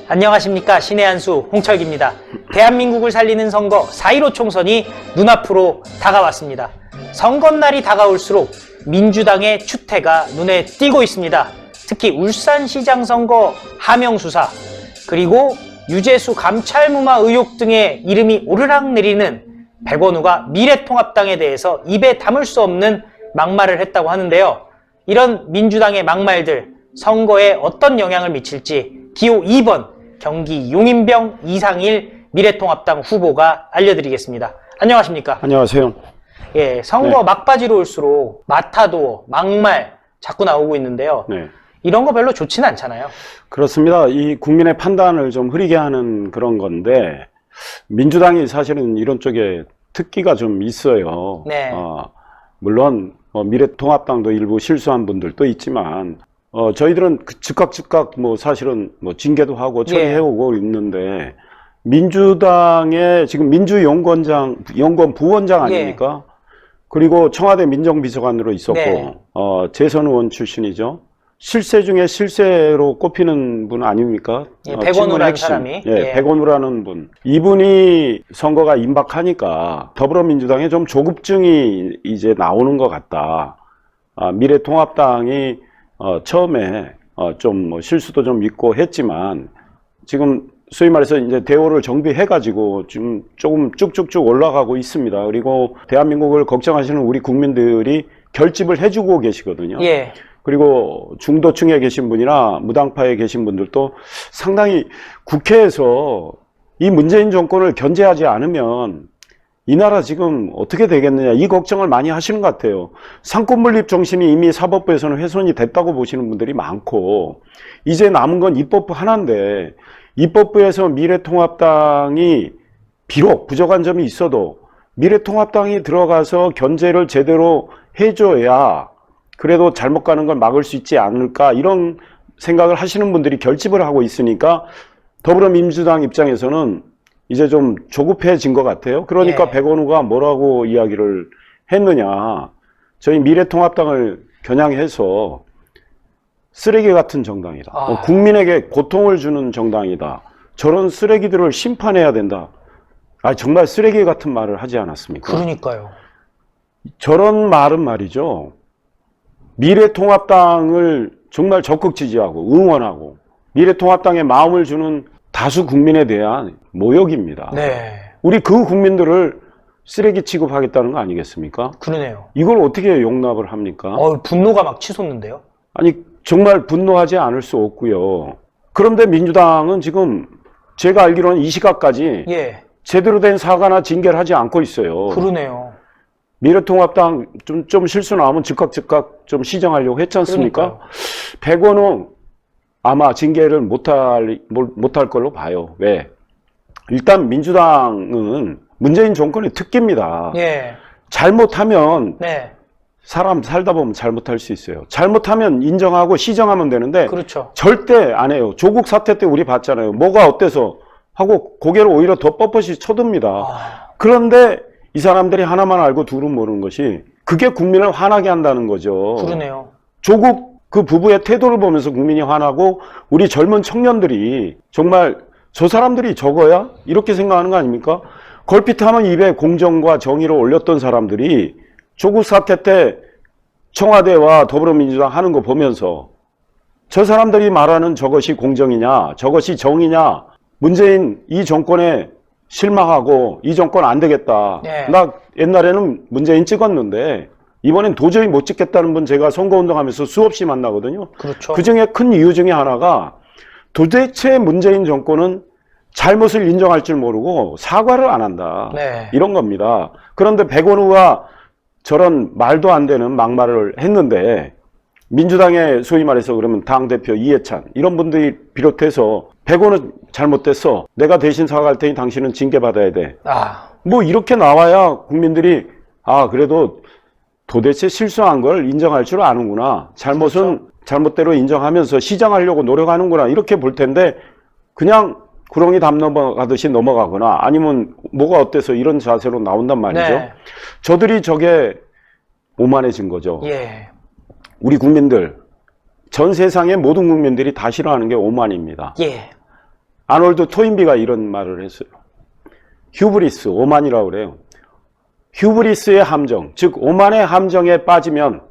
안녕하십니까. 신의 한수 홍철기입니다. 대한민국을 살리는 선거 4.15 총선이 눈앞으로 다가왔습니다. 선거날이 다가올수록 민주당의 추태가 눈에 띄고 있습니다. 특히 울산시장 선거 하명수사, 그리고 유재수 감찰무마 의혹 등의 이름이 오르락내리는 백원우가 미래통합당에 대해서 입에 담을 수 없는 막말을 했다고 하는데요. 이런 민주당의 막말들, 선거에 어떤 영향을 미칠지 기호 2번 경기 용인병 이상일 미래통합당 후보가 알려드리겠습니다. 안녕하십니까? 안녕하세요. 예, 선거 막바지로 올수록 마타도어, 막말 자꾸 나오고 있는데요. 네. 이런 거 별로 좋지는 않잖아요. 그렇습니다. 이 국민의 판단을 좀 흐리게 하는 그런 건데, 민주당이 사실은 이런 쪽에 특기가 좀 있어요. 네. 물론 미래통합당도 일부 실수한 분들도 있지만, 저희들은 즉각 사실은 징계도 하고 처리해오고 있는데, 민주당의 지금 연구원 부원장 아닙니까? 그리고 청와대 민정비서관으로 있었고, 네. 재선 의원 출신이죠. 실세 중에 실세로 꼽히는 분 아닙니까? 백원우라는 사람이. 백원우라는 분. 이분이 선거가 임박하니까 더불어민주당에 좀 조급증이 이제 나오는 것 같다. 미래통합당이 처음에 좀 실수도 좀 있고 했지만 지금 소위 말해서 이제 대우를 정비해가지고 지금 조금 쭉쭉쭉 올라가고 있습니다. 그리고 대한민국을 걱정하시는 우리 국민들이 결집을 해주고 계시거든요. 예. 그리고 중도층에 계신 분이나 무당파에 계신 분들도 상당히 국회에서 이 문재인 정권을 견제하지 않으면 이 나라 지금 어떻게 되겠느냐, 이 걱정을 많이 하시는 것 같아요. 상권분립 정신이 이미 사법부에서는 훼손이 됐다고 보시는 분들이 많고, 이제 남은 건 입법부 하나인데, 입법부에서 미래통합당이 비록 부족한 점이 있어도 미래통합당이 들어가서 견제를 제대로 해줘야 그래도 잘못 가는 걸 막을 수 있지 않을까, 이런 생각을 하시는 분들이 결집을 하고 있으니까 더불어민주당 입장에서는 이제 좀 조급해진 것 같아요. 그러니까 백원우가 뭐라고 이야기를 했느냐, 저희 미래통합당을 겨냥해서 쓰레기 같은 정당이다. 국민에게 고통을 주는 정당이다. 저런 쓰레기들을 심판해야 된다. 정말 쓰레기 같은 말을 하지 않았습니까? 그러니까요. 저런 말은 말이죠, 미래통합당을 정말 적극 지지하고 응원하고 미래통합당에 마음을 주는 다수 국민에 대한 모욕입니다. 네. 우리 그 국민들을 쓰레기 취급하겠다는 거 아니겠습니까? 그러네요. 이걸 어떻게 용납을 합니까? 분노가 막 치솟는데요. 아니, 정말 분노하지 않을 수 없고요. 그런데 민주당은 지금 제가 알기로는 이 시각까지 제대로 된 사과나 징계를 하지 않고 있어요. 그러네요. 미래통합당 좀 실수 나오면 즉각 좀 시정하려고 했지 않습니까? 그러니까요. 백원우 아마 징계를 못할 걸로 봐요. 왜? 일단 민주당은 문재인 정권의 특기입니다. 잘못하면 사람 살다 보면 잘못할 수 있어요. 잘못하면 인정하고 시정하면 되는데, 그렇죠. 절대 안 해요. 조국 사태 때 우리 봤잖아요. 뭐가 어때서 하고 고개를 오히려 더 뻣뻣이 쳐듭니다. 그런데 이 사람들이 하나만 알고 둘은 모르는 것이, 그게 국민을 화나게 한다는 거죠. 그러네요. 조국 그 부부의 태도를 보면서 국민이 화나고, 우리 젊은 청년들이 정말 저 사람들이 저거야? 이렇게 생각하는 거 아닙니까? 걸핏하면 입에 공정과 정의를 올렸던 사람들이 조국 사태 때 청와대와 더불어민주당 하는 거 보면서 저 사람들이 말하는 저것이 공정이냐, 저것이 정의냐, 문재인 이 정권에 실망하고 이 정권 안 되겠다. 나 옛날에는 문재인 찍었는데 이번엔 도저히 못 찍겠다는 분 제가 선거운동하면서 수없이 만나거든요. 그렇죠. 그 중에 큰 이유 중에 하나가, 도대체 문재인 정권은 잘못을 인정할 줄 모르고 사과를 안 한다. 이런 겁니다. 그런데 백원우가 저런 말도 안 되는 막말을 했는데, 민주당의 소위 말해서 그러면 당대표 이해찬 이런 분들이 비롯해서 백원우 잘못됐어, 내가 대신 사과할 테니 당신은 징계받아야 돼, 뭐 이렇게 나와야 국민들이 그래도 도대체 실수한 걸 인정할 줄 아는구나, 잘못은 잘못대로 인정하면서 시정하려고 노력하는구나, 이렇게 볼 텐데, 그냥 구렁이 담 넘어가듯이 넘어가거나 아니면 뭐가 어때서 이런 자세로 나온단 말이죠. 저들이 저게 오만해진 거죠. 우리 국민들, 전 세상의 모든 국민들이 다 싫어하는 게 오만입니다. 예. 아놀드 토인비가 이런 말을 했어요. 휴브리스, 오만이라고 그래요. 휴브리스의 함정, 즉 오만의 함정에 빠지면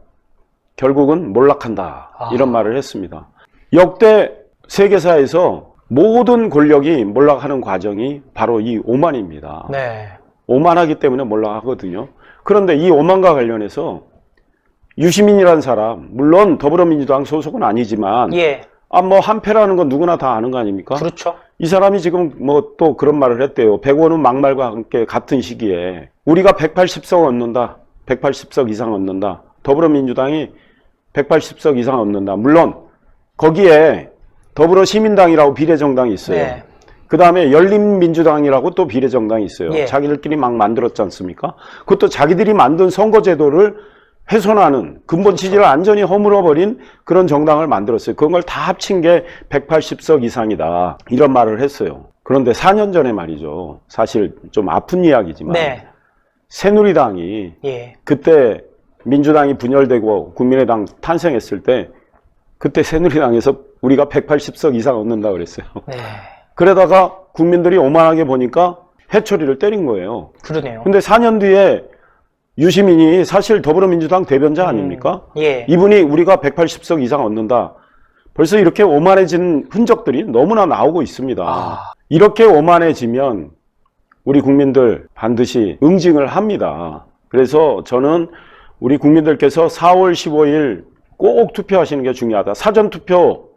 결국은 몰락한다. 이런 말을 했습니다. 역대 세계사에서 모든 권력이 몰락하는 과정이 바로 이 오만입니다. 네. 오만하기 때문에 몰락하거든요. 그런데 이 오만과 관련해서 유시민이라는 사람, 물론 더불어민주당 소속은 아니지만 예. 뭐 한패라는 건 누구나 다 아는 거 아닙니까? 그렇죠. 이 사람이 지금 뭐 또 그런 말을 했대요. 백오는 막말과 함께 같은 시기에 우리가 180석 얻는다. 180석 이상 얻는다. 더불어민주당이 180석 이상 얻는다. 물론 거기에 더불어시민당이라고 비례정당이 있어요. 네. 그 다음에 열린민주당이라고 또 비례정당이 있어요. 예. 자기들끼리 막 만들었지 않습니까? 그것도 자기들이 만든 선거제도를 훼손하는 근본 취지를 완전히 허물어버린 그런 정당을 만들었어요. 그걸 다 합친 게 180석 이상이다. 이런 말을 했어요. 그런데 4년 전에 말이죠. 사실 좀 아픈 이야기지만 네. 새누리당이 예. 그때 민주당이 분열되고 국민의당 탄생했을 때 그때 새누리당에서 우리가 180석 이상 얻는다 그랬어요. 네. 그러다가 국민들이 오만하게 보니까 해초리를 때린 거예요. 그러네요. 근데 4년 뒤에 유시민이 사실 더불어민주당 대변자 아닙니까? 예. 이분이 우리가 180석 이상 얻는다. 벌써 이렇게 오만해진 흔적들이 너무나 나오고 있습니다. 이렇게 오만해지면 우리 국민들 반드시 응징을 합니다. 그래서 저는 우리 국민들께서 4월 15일 꼭 투표하시는 게 중요하다. 사전투표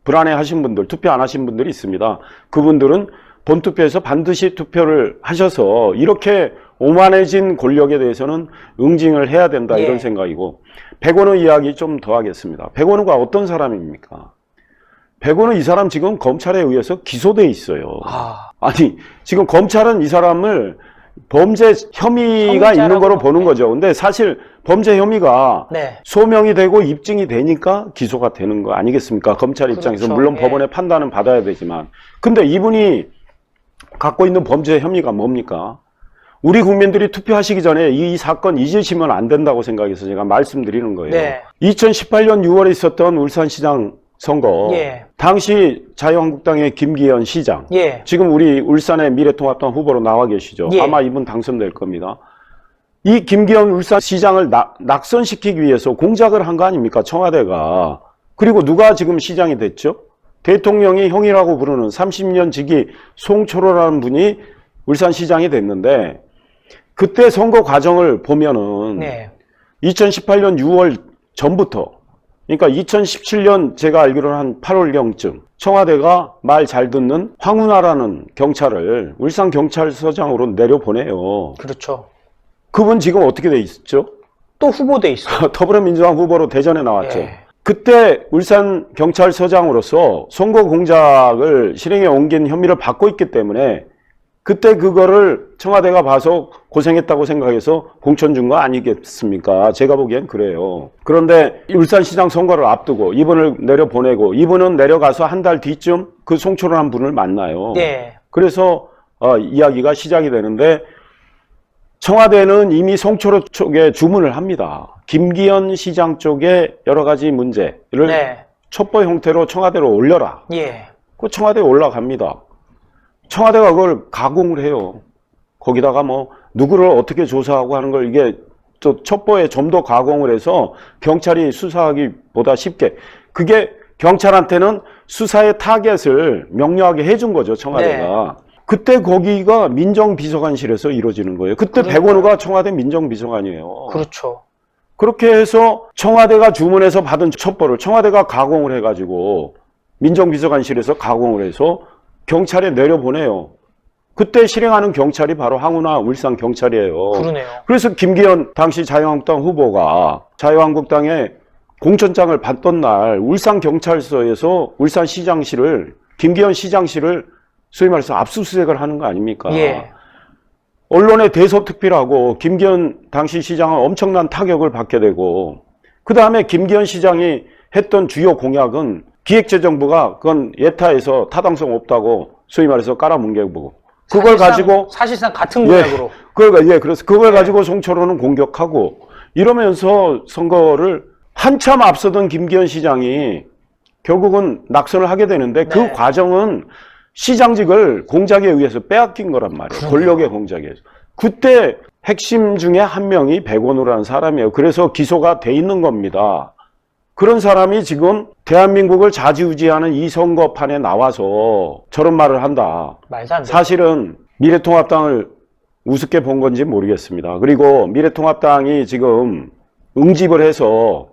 불안해하신 분들, 투표 안 하신 분들이 있습니다. 그분들은 본투표에서 반드시 투표를 하셔서 이렇게 오만해진 권력에 대해서는 응징을 해야 된다. 예. 이런 생각이고, 백원의 이야기 좀 더 하겠습니다. 백원우가 어떤 사람입니까? 백원우 이 사람 지금 검찰에 의해서 기소돼 있어요. 아니 지금 검찰은 이 사람을 범죄 혐의가 있는 거로 보는 거죠. 근데 사실 범죄 혐의가 네. 소명이 되고 입증이 되니까 기소가 되는 거 아니겠습니까? 검찰 입장에서 그렇죠. 물론 예. 법원의 판단은 받아야 되지만, 근데 이분이 갖고 있는 범죄 혐의가 뭡니까? 우리 국민들이 투표하시기 전에 이 사건 잊으시면 안 된다고 생각해서 제가 말씀드리는 거예요. 네. 2018년 6월에 있었던 울산시장 선거, 예. 당시 자유한국당의 김기현 시장, 예. 지금 우리 울산의 미래통합당 후보로 나와 계시죠. 예. 아마 이분 당선될 겁니다. 이 김기현 울산시장을 낙선시키기 위해서 공작을 한 거 아닙니까? 청와대가. 그리고 누가 지금 시장이 됐죠? 대통령이 형이라고 부르는 30년 지기 송철호라는 분이 울산시장이 됐는데, 그때 선거 과정을 보면은 네. 2018년 6월 전부터, 그러니까 2017년 제가 알기로는 한 8월경쯤 청와대가 말 잘 듣는 황운하라는 경찰을 울산경찰서장으로 내려보내요. 그렇죠. 그분 지금 어떻게 돼 있죠? 또 후보돼 있어요. 더불어민주당 후보로 대전에 나왔죠. 예. 그때 울산경찰서장으로서 선거 공작을 실행에 옮긴 혐의를 받고 있기 때문에 그때 그거를 청와대가 봐서 고생했다고 생각해서 공천 준 거 아니겠습니까? 제가 보기엔 그래요. 그런데 울산시장 선거를 앞두고 이분을 내려보내고, 이분은 내려가서 한 달 뒤쯤 그 송철호라는 분을 만나요. 네. 그래서 이야기가 시작이 되는데, 청와대는 이미 송철호 쪽에 주문을 합니다. 김기현 시장 쪽에 여러 가지 문제를 네. 첩보 형태로 청와대로 올려라. 예. 그 청와대에 올라갑니다. 청와대가 그걸 가공을 해요. 거기다가 뭐 누구를 어떻게 조사하고 하는 걸 이게 또 첩보에 좀 더 가공을 해서 경찰이 수사하기보다 쉽게, 그게 경찰한테는 수사의 타겟을 명료하게 해준 거죠, 청와대가. 네. 그때 거기가 민정비서관실에서 이루어지는 거예요. 그때 백원우가 청와대 민정비서관이에요. 그렇죠. 그렇게 해서 청와대가 주문해서 받은 첩보를 청와대가 가공을 해가지고 민정비서관실에서 가공을 해서 경찰에 내려보내요. 그때 실행하는 경찰이 바로 황운하 울산경찰이에요. 그러네요. 그래서 김기현 당시 자유한국당 후보가 자유한국당의 공천장을 받던 날 울산경찰서에서 울산시장실을, 김기현 시장실을 소위 말해서 압수수색을 하는 거 아닙니까? 예. 언론에 대서특필하고 김기현 당시 시장은 엄청난 타격을 받게 되고, 그 다음에 김기현 시장이 했던 주요 공약은 기획재정부가 그건 예타에서 타당성 없다고 소위 말해서 깔아뭉개고, 그걸 가지고 사실상 같은 공약으로. 그래서 그걸 가지고 송철호는 공격하고 이러면서 선거를 한참 앞서던 김기현 시장이 결국은 낙선을 하게 되는데 그 네. 과정은 시장직을 공작에 의해서 빼앗긴 거란 말이에요. 그러네요. 권력의 공작에 의해서. 그때 핵심 중에 한 명이 백원우라는 사람이에요. 그래서 기소가 돼 있는 겁니다. 그런 사람이 지금 대한민국을 좌지우지하는 이 선거판에 나와서 저런 말을 한다. 말도 안 돼. 사실은 미래통합당을 우습게 본 건지 모르겠습니다. 그리고 미래통합당이 지금 응집을 해서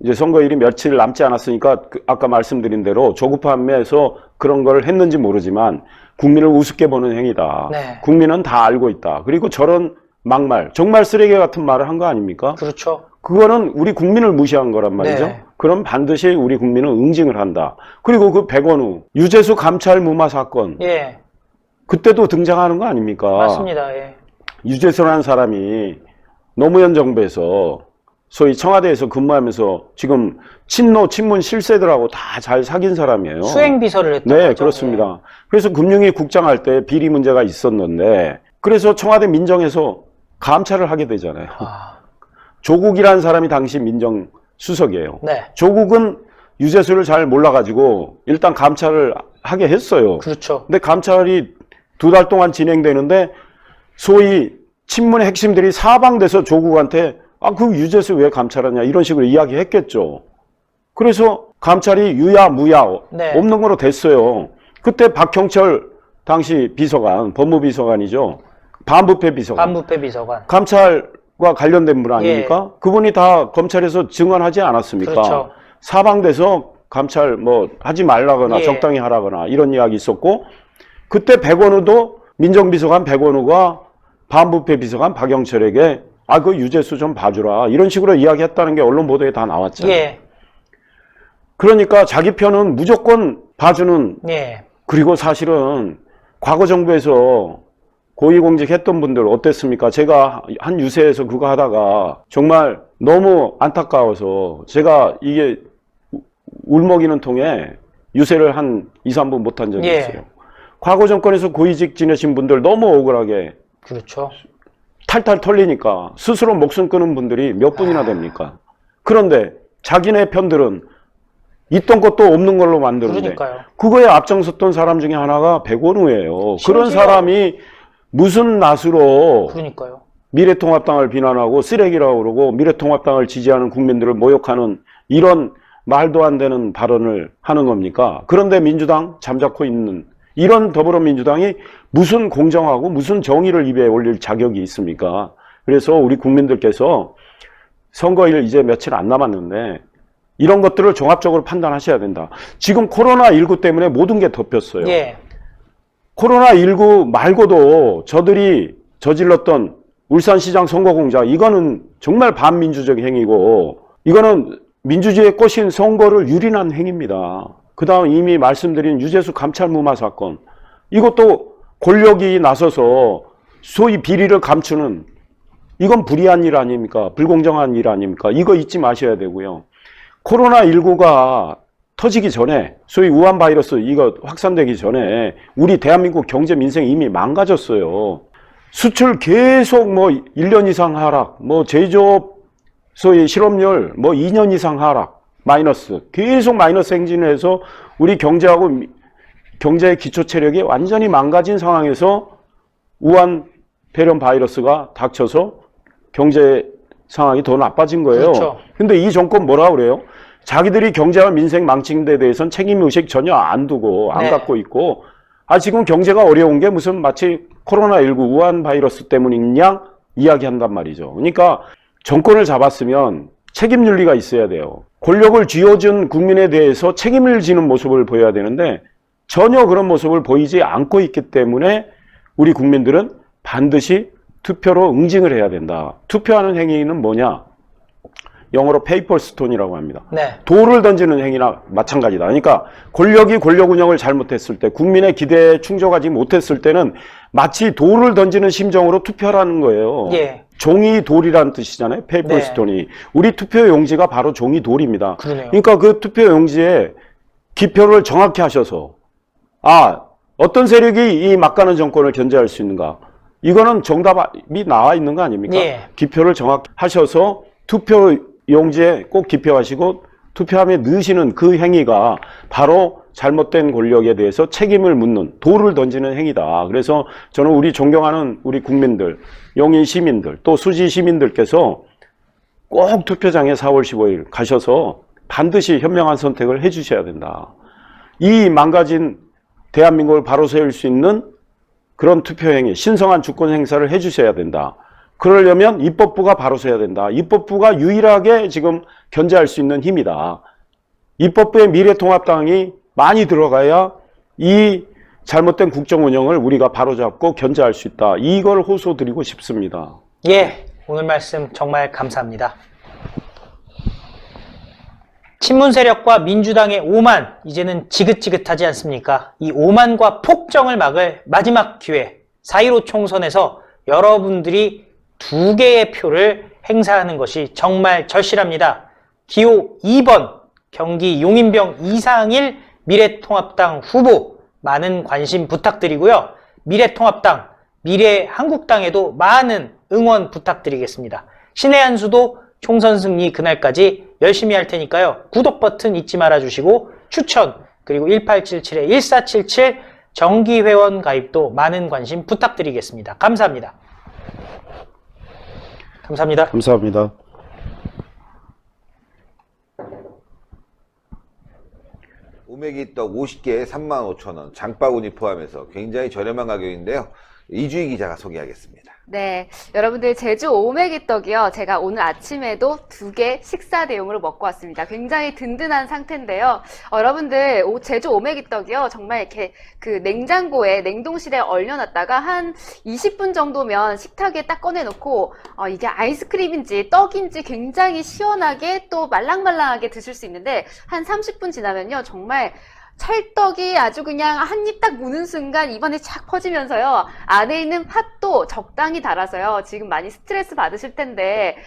이제 선거일이 며칠 남지 않았으니까 아까 말씀드린 대로 조급함에서 그런 걸 했는지 모르지만 국민을 우습게 보는 행위다. 네. 국민은 다 알고 있다. 그리고 저런 막말, 정말 쓰레기 같은 말을 한 거 아닙니까? 그렇죠. 그거는 우리 국민을 무시한 거란 말이죠. 네. 그럼 반드시 우리 국민은 응징을 한다. 그리고 그 백원우, 유재수 감찰 무마 사건, 예, 그때도 등장하는 거 아닙니까? 맞습니다. 예. 유재수라는 사람이 노무현 정부에서 소위 청와대에서 근무하면서 지금 친노, 친문 실세들하고 다 잘 사귄 사람이에요. 수행 비서를 했던 네, 거죠. 그렇습니다. 그래서 금융위 국장할 때 비리 문제가 있었는데 그래서 청와대 민정에서 감찰을 하게 되잖아요. 예. 아, 조국이라는 사람이 당시 민정수석이에요. 네, 조국은 유재수를 잘 몰라가지고 일단 감찰을 하게 했어요. 그렇죠. 근데 감찰이 2달 동안 진행되는데 소위 친문의 핵심들이 사방돼서 조국한테 그 유재수 왜 감찰하냐 이런 식으로 이야기했겠죠. 그래서 감찰이 유야 무야 네. 없는 거로 됐어요. 그때 박형철 당시 비서관, 법무비서관이죠. 반부패 비서관. 반부패 비서관. 감찰과 관련된 분 아닙니까? 그분이 다 검찰에서 증언하지 않았습니까? 그렇죠. 사방돼서 감찰 뭐 하지 말라거나 예. 적당히 하라거나 이런 이야기 있었고 그때 백원우도 민정비서관 백원우가 반부패 비서관 박영철에게 그 유재수 좀 봐주라 이런 식으로 이야기했다는 게 언론 보도에 다 나왔잖아요. 예, 그러니까 자기 편은 무조건 봐주는. 예, 그리고 사실은 과거 정부에서 고위공직했던 분들 어땠습니까? 제가 한 유세에서 그거 하다가 정말 너무 안타까워서 제가 이게 울먹이는 통에 유세를 한 2, 3분 못한 적이 예. 있어요. 과거 정권에서 고위직 지내신 분들 너무 억울하게 그렇죠. 탈탈 털리니까 스스로 목숨 끊은 분들이 몇 분이나 됩니까? 그런데 자기네 편들은 있던 것도 없는 걸로 만드는데 그러니까요. 그거에 앞장섰던 사람 중에 하나가 백원우예요. 그런 심지어- 사람이 무슨 낯으로 그러니까요. 미래통합당을 비난하고 쓰레기라고 그러고 미래통합당을 지지하는 국민들을 모욕하는 이런 말도 안 되는 발언을 하는 겁니까? 그런데 민주당 잠자코 있는 이런 더불어민주당이 무슨 공정하고 무슨 정의를 입에 올릴 자격이 있습니까? 그래서 우리 국민들께서 선거일 이제 며칠 안 남았는데 이런 것들을 종합적으로 판단하셔야 된다. 지금 코로나19 때문에 모든 게 덮였어요. 예, 코로나19 말고도 저들이 저질렀던 울산시장 선거 공작, 이거는 정말 반민주적 행위고 이거는 민주주의의 꽃인 선거를 유린한 행위입니다. 그 다음 이미 말씀드린 유재수 감찰 무마 사건, 이것도 권력이 나서서 소위 비리를 감추는, 이건 불이한 일 아닙니까? 불공정한 일 아닙니까? 이거 잊지 마셔야 되고요. 코로나19가 터지기 전에, 소위 우한 바이러스 이거 확산되기 전에 우리 대한민국 경제 민생 이미 망가졌어요. 수출 계속 뭐 1년 이상 하락, 뭐 제조업 소위 실업률 뭐 2년 이상 하락, 마이너스, 계속 마이너스 행진을 해서 우리 경제하고 경제의 기초 체력이 완전히 망가진 상황에서 우한 폐렴 바이러스가 닥쳐서 경제 상황이 더 나빠진 거예요. 그렇죠. 근데 이 정권 뭐라 그래요? 자기들이 경제와 민생 망친 데 대해서는 책임의식 전혀 안 두고 안 네. 갖고 있고, 지금 경제가 어려운 게 무슨 마치 코로나19 우한 바이러스 때문이냐 이야기한단 말이죠. 그러니까 정권을 잡았으면 책임윤리가 있어야 돼요. 권력을 쥐어준 국민에 대해서 책임을 지는 모습을 보여야 되는데 전혀 그런 모습을 보이지 않고 있기 때문에 우리 국민들은 반드시 투표로 응징을 해야 된다. 투표하는 행위는 뭐냐? 영어로 페이퍼 스톤이라고 합니다. 네, 돌을 던지는 행위나 마찬가지다. 그러니까 권력이 권력 운영을 잘못했을 때, 국민의 기대에 충족하지 못했을 때는 마치 돌을 던지는 심정으로 투표하라는 거예요. 예, 종이 돌이라는 뜻이잖아요. 페이퍼 네. 스톤이. 우리 투표 용지가 바로 종이 돌입니다. 그러네요. 그러니까 그 투표 용지에 기표를 정확히 하셔서 어떤 세력이 이 막가는 정권을 견제할 수 있는가? 이거는 정답이 나와 있는 거 아닙니까? 예. 기표를 정확히 하셔서 투표 용지에 꼭 기표하시고 투표함에 넣으시는 그 행위가 바로 잘못된 권력에 대해서 책임을 묻는 돌을 던지는 행위다. 그래서 저는 우리 존경하는 우리 국민들, 용인 시민들, 또 수지 시민들께서 꼭 투표장에 4월 15일 가셔서 반드시 현명한 선택을 해주셔야 된다. 이 망가진 대한민국을 바로 세울 수 있는 그런 투표행위, 신성한 주권 행사를 해주셔야 된다. 그러려면 입법부가 바로 서야 된다. 입법부가 유일하게 지금 견제할 수 있는 힘이다. 입법부에 미래통합당이 많이 들어가야 이 잘못된 국정 운영을 우리가 바로잡고 견제할 수 있다. 이걸 호소드리고 싶습니다. 예, 오늘 말씀 정말 감사합니다. 친문 세력과 민주당의 오만, 이제는 지긋지긋하지 않습니까? 이 오만과 폭정을 막을 마지막 기회, 4.15 총선에서 여러분들이 2개의 표를 행사하는 것이 정말 절실합니다. 기호 2번 경기 용인병 이상일 미래통합당 후보 많은 관심 부탁드리고요. 미래통합당, 미래한국당에도 많은 응원 부탁드리겠습니다. 신의 한 수도 총선 승리 그날까지 열심히 할 테니까요. 구독 버튼 잊지 말아주시고 추천 그리고 1877-1477 정기회원 가입도 많은 관심 부탁드리겠습니다. 감사합니다. 감사합니다. 감사합니다. 오메기떡 50개에 35,000원, 장바구니 포함해서 굉장히 저렴한 가격인데요. 이주희 기자가 소개하겠습니다. 네, 여러분들 제주 오메기떡이요. 제가 오늘 아침에도 2개 식사 대용으로 먹고 왔습니다. 굉장히 든든한 상태인데요. 여러분들 제주 오메기떡이요. 정말 이렇게 그 냉장고에 냉동실에 얼려놨다가 한 20분 정도면 식탁에 딱 꺼내놓고 이게 아이스크림인지 떡인지 굉장히 시원하게 또 말랑말랑하게 드실 수 있는데 한 30분 지나면요. 정말 찰떡이 아주 그냥 한 입 딱 무는 순간 입안에 착 퍼지면서요. 안에 있는 팥도 적당히 달아서요. 지금 많이 스트레스 받으실 텐데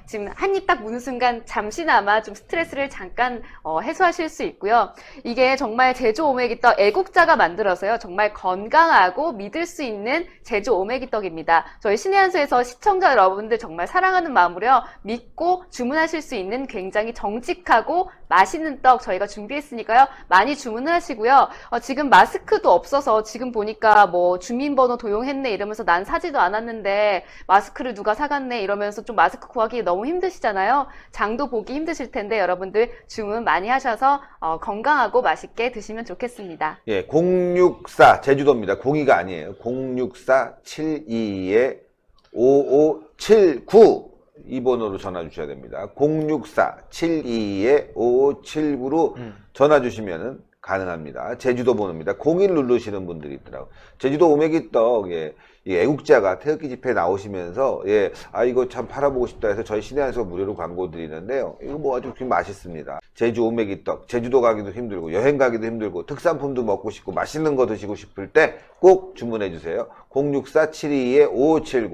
지금 한 입 딱 무는 순간 잠시나마 좀 스트레스를 잠깐 해소하실 수 있고요. 이게 정말 제주 오메기떡 애국자가 만들어서요. 정말 건강하고 믿을 수 있는 제주 오메기떡입니다. 저희 신의 한 수에서 시청자 여러분들 정말 사랑하는 마음으로요. 믿고 주문하실 수 있는 굉장히 정직하고 맛있는 떡 저희가 준비했으니까요. 많이 주문을 하시고요. 지금 마스크도 없어서 지금 보니까 뭐 주민번호 도용했네 이러면서 난 사지도 않았는데 마스크를 누가 사갔네 이러면서 좀 마스크 구하기 너무 힘드시잖아요. 장도 보기 힘드실 텐데 여러분들 주문 많이 하셔서 건강하고 맛있게 드시면 좋겠습니다. 예, 064 제주도입니다. 02가 아니에요. 064-72-5579 이 번호로 전화 주셔야 됩니다. 064-72-5579로 전화 주시면은 가능합니다. 제주도 번호입니다. 01 누르시는 분들이 있더라고요. 제주도 오메기떡, 예, 이 애국자가 태극기 집회에 나오시면서, 예, 이거 참 팔아보고 싶다 해서 저희 신의 한에서 무료로 광고 드리는데요. 이거 뭐 아주 맛있습니다. 제주 오메기떡, 제주도 가기도 힘들고, 여행 가기도 힘들고, 특산품도 먹고 싶고, 맛있는 거 드시고 싶을 때 꼭 주문해 주세요. 064-72-5579.